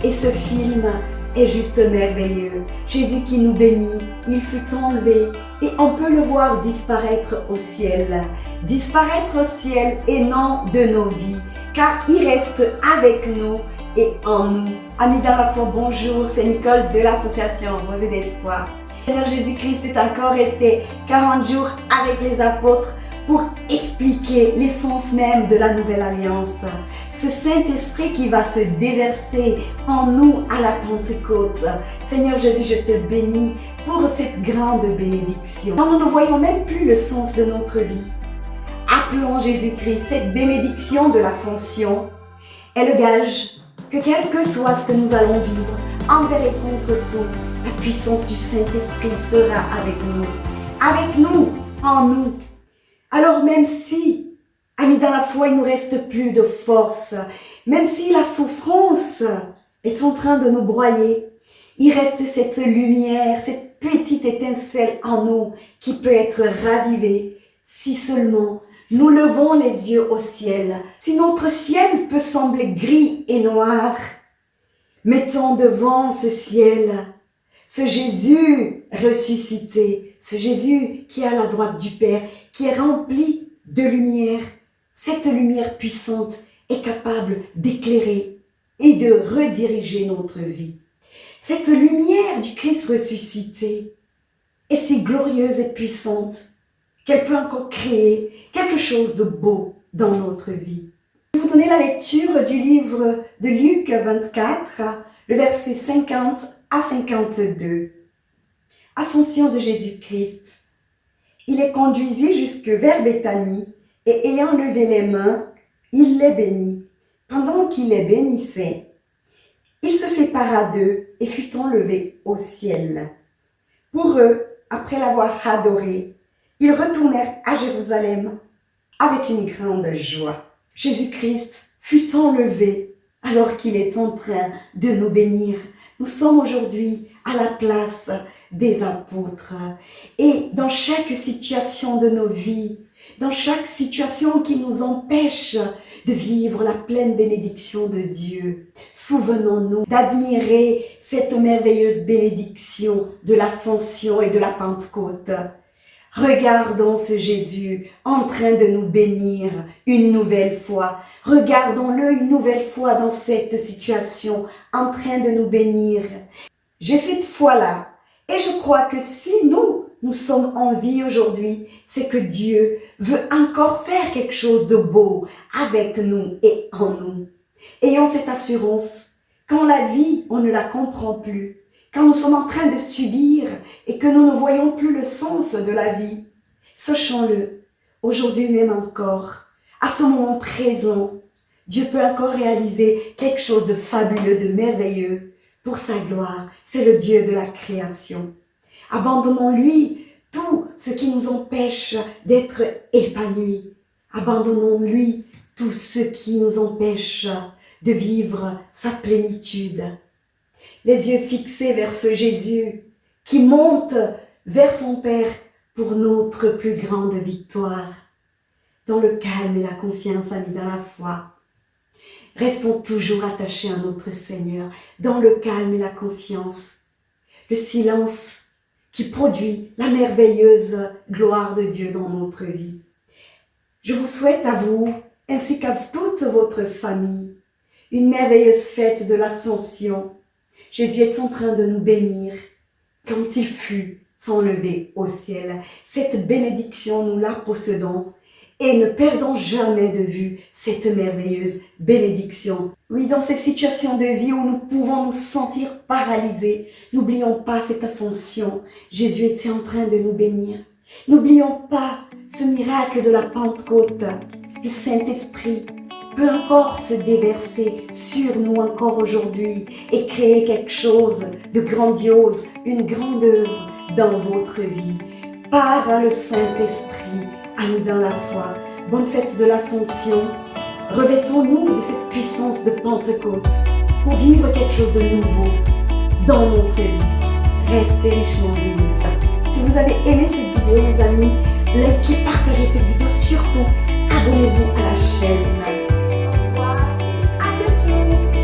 Et ce film est juste merveilleux. Jésus qui nous bénit, il fut enlevé et on peut le voir disparaître au ciel. Disparaître au ciel et non de nos vies, car il reste avec nous et en nous. Amis dans la foi, bonjour, c'est Nicole de l'association Rosée d'Espoir. Seigneur Jésus-Christ est encore resté 40 jours avec les apôtres pour expliquer l'essence même de la nouvelle alliance. Ce Saint-Esprit qui va se déverser en nous à la Pentecôte. Seigneur Jésus, je te bénis pour cette grande bénédiction. Quand nous ne voyons même plus le sens de notre vie, appelons Jésus-Christ. Cette bénédiction de l'ascension est le gage que quel que soit ce que nous allons vivre, envers et contre tout, la puissance du Saint-Esprit sera avec nous, en nous. Alors même si, amis dans la foi, il ne nous reste plus de force, même si la souffrance est en train de nous broyer, il reste cette lumière, cette petite étincelle en nous qui peut être ravivée si seulement nous levons les yeux au ciel. Si notre ciel peut sembler gris et noir, mettons devant ce ciel ce Jésus ressuscité, ce Jésus qui est à la droite du Père, qui est rempli de lumière. Cette lumière puissante est capable d'éclairer et de rediriger notre vie. Cette lumière du Christ ressuscité est si glorieuse et puissante qu'elle peut encore créer quelque chose de beau dans notre vie. Je vais vous donner la lecture du livre de Luc 24, le verset 50 à 52. Ascension de Jésus-Christ. Il les conduisit jusque vers Béthanie et ayant levé les mains, il les bénit. Pendant qu'il les bénissait, il se sépara d'eux et fut enlevé au ciel. Pour eux, après l'avoir adoré, ils retournèrent à Jérusalem avec une grande joie. Jésus-Christ fut enlevé alors qu'il est en train de nous bénir. Nous sommes aujourd'hui à la place des apôtres. Et dans chaque situation de nos vies, dans chaque situation qui nous empêche de vivre la pleine bénédiction de Dieu, souvenons-nous d'admirer cette merveilleuse bénédiction de l'ascension et de la Pentecôte. Regardons ce Jésus en train de nous bénir une nouvelle fois. Regardons-le une nouvelle fois dans cette situation, en train de nous bénir. J'ai cette foi-là et je crois que si nous sommes en vie aujourd'hui, c'est que Dieu veut encore faire quelque chose de beau avec nous et en nous. Ayons cette assurance, quand la vie, on ne la comprend plus, quand nous sommes en train de subir et que nous ne voyons plus le sens de la vie, sachons-le, aujourd'hui même encore, à ce moment présent, Dieu peut encore réaliser quelque chose de fabuleux, de merveilleux pour sa gloire. C'est le Dieu de la création. Abandonnons-lui tout ce qui nous empêche d'être épanouis. Abandonnons-lui tout ce qui nous empêche de vivre sa plénitude. Les yeux fixés vers ce Jésus qui monte vers son Père pour notre plus grande victoire. Dans le calme et la confiance, amis dans la foi, restons toujours attachés à notre Seigneur, dans le calme et la confiance. Le silence qui produit la merveilleuse gloire de Dieu dans notre vie. Je vous souhaite à vous, ainsi qu'à toute votre famille, une merveilleuse fête de l'Ascension. Jésus est en train de nous bénir quand il fut enlevé au ciel. Cette bénédiction, nous la possédons et ne perdons jamais de vue cette merveilleuse bénédiction. Oui, dans ces situations de vie où nous pouvons nous sentir paralysés, n'oublions pas cette ascension. Jésus était en train de nous bénir. N'oublions pas ce miracle de la Pentecôte. Le Saint-Esprit peut encore se déverser sur nous encore aujourd'hui et créer quelque chose de grandiose, une grande œuvre dans votre vie. Par le Saint-Esprit, amis dans la foi, bonne fête de l'Ascension. Revêtons-nous de cette puissance de Pentecôte pour vivre quelque chose de nouveau dans notre vie. Restez richement bénis. Si vous avez aimé cette vidéo, mes amis, likez, partagez cette vidéo. Surtout, abonnez-vous à la chaîne.